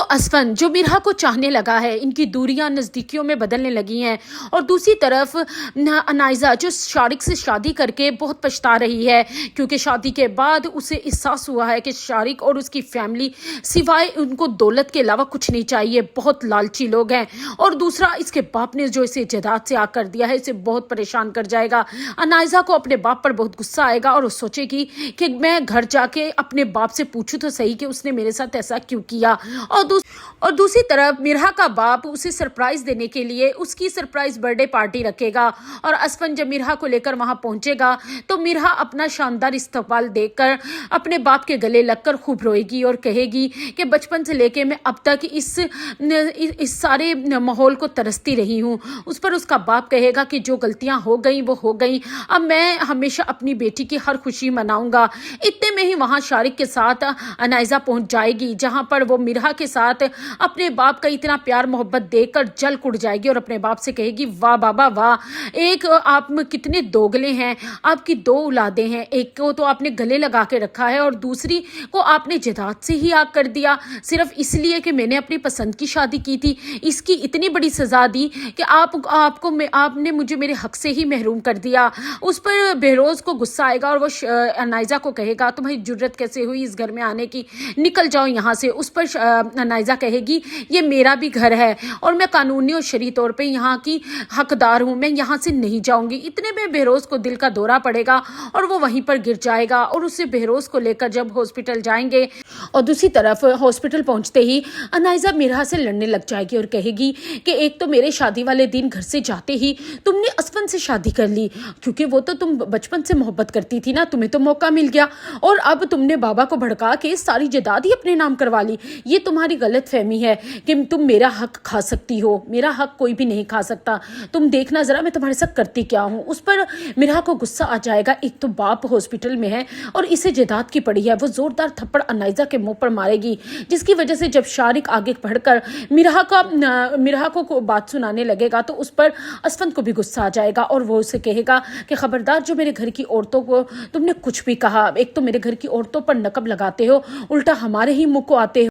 असफन जो मिरहा को चाहने लगा है, इनकी दूरियां नज़दीकियों में बदलने लगी हैं। और दूसरी तरफ अनाइज़ा जो शारिक से शादी करके बहुत पछता रही है, क्योंकि शादी के बाद उसे एहसास हुआ है कि शारिक और उसकी फैमिली सिवाय उनको दौलत के अलावा कुछ नहीं चाहिए, बहुत लालची लोग हैं। और दूसरा, इसके बाप ने जो इसे जायदाद से आग कर दिया है, इसे बहुत परेशान कर जाएगा। अनाइज़ा को अपने बाप पर बहुत गुस्सा आएगा और वो सोचेगी कि मैं घर जाके अपने बाप से पूछूं तो सही कि उसने मेरे साथ ऐसा क्यों किया। और दूसरी तरफ मिरहा का बाप उसे सरप्राइज देने के लिए उसकी सरप्राइज बर्थडे पार्टी रखेगा। और असफन जब मिरहा को लेकर वहां पहुंचेगा तो मिरहा अपना शानदार इस्तकबाल देखकर अपने बाप के गले लगकर खूब रोएगी और कहेगी कि बचपन से लेके मैं अब तक इस सारे माहौल को तरसती रही हूँ। उस पर उसका बाप कहेगा कि जो गलतियां हो गई वो हो गई, अब मैं हमेशा अपनी बेटी की हर खुशी मनाऊंगा। इतने में ही वहां शारिक के साथ अनाइज़ा पहुंच जाएगी, जहां पर वो मिरहा के साथ अपने बाप का इतना प्यार मोहब्बत देखकर जल कुड़ जाएगी और अपने बाप से कहेगी, वाह बाबा वाह, एक आप कितने दोगले हैं, आपकी दो औलादें हैं, एक को तो आपने गले लगा के रखा है और दूसरी को आपने जायदाद से ही आग कर दिया, सिर्फ इसलिए कि मैंने अपनी पसंद की शादी की थी। इसकी इतनी बड़ी सजा दी कि आपने मुझे मेरे हक से ही महरूम कर दिया। उस पर बेरोज को गुस्सा आएगा और वो अनाइज़ा को कहेगा, तुम्हारी जुर्रत कैसे हुई इस घर में आने की, निकल जाओ यहाँ से। उस पर अनाइज़ा कहेगी, ये मेरा भी घर है और मैं कानूनी और शरई तौर पे यहाँ की हकदार हूँ, मैं यहाँ से नहीं जाऊंगी। इतने में बेरोज को दिल का दौरा पड़ेगा और वो वहीं पर गिर जाएगा। और उससे बेरोज को लेकर जब हॉस्पिटल जाएंगे और दूसरी तरफ हॉस्पिटल पहुंचते ही अनाइज़ा मिरहा से लड़ने लग जाएगी और कहेगी कि एक तो मेरे शादी वाले दिन घर से जाते ही तुमने असफन से शादी कर ली, क्योंकि वो तो तुम बचपन से मोहब्बत करती थी ना, तुम्हें तो मौका मिल गया, और अब तुमने बाबा को भड़का के सारी जायदाद ही अपने नाम करवा ली। ये तुम्हारी गलत फहमी है कि तुम मेरा हक खा सकती हो, मेरा हक कोई भी नहीं खा सकता, तुम देखना जरा मैं तुम्हारे साथ करती क्या हूँ। उस पर मिरहा को गुस्सा आ जाएगा, एक तो बाप हॉस्पिटल में है और इसे जायदाद की पड़ी है। वो जोरदार थप्पड़ अनाइज़ा के मुंह पर मारेगी, जिसकी वजह से जब शारिक आगे बढ़कर मिरहा को बात सुनाने लगेगा तो उस पर असफन को भी गुस्सा आ जाएगा और वो उसे कहेगा कि खबरदार, जो मेरे घर की औरतों को तुमने कुछ भी कहा, एक तो मेरे घर की औरतों पर नकब लगाते हो, उल्टा हमारे ही मुंह को आते हो।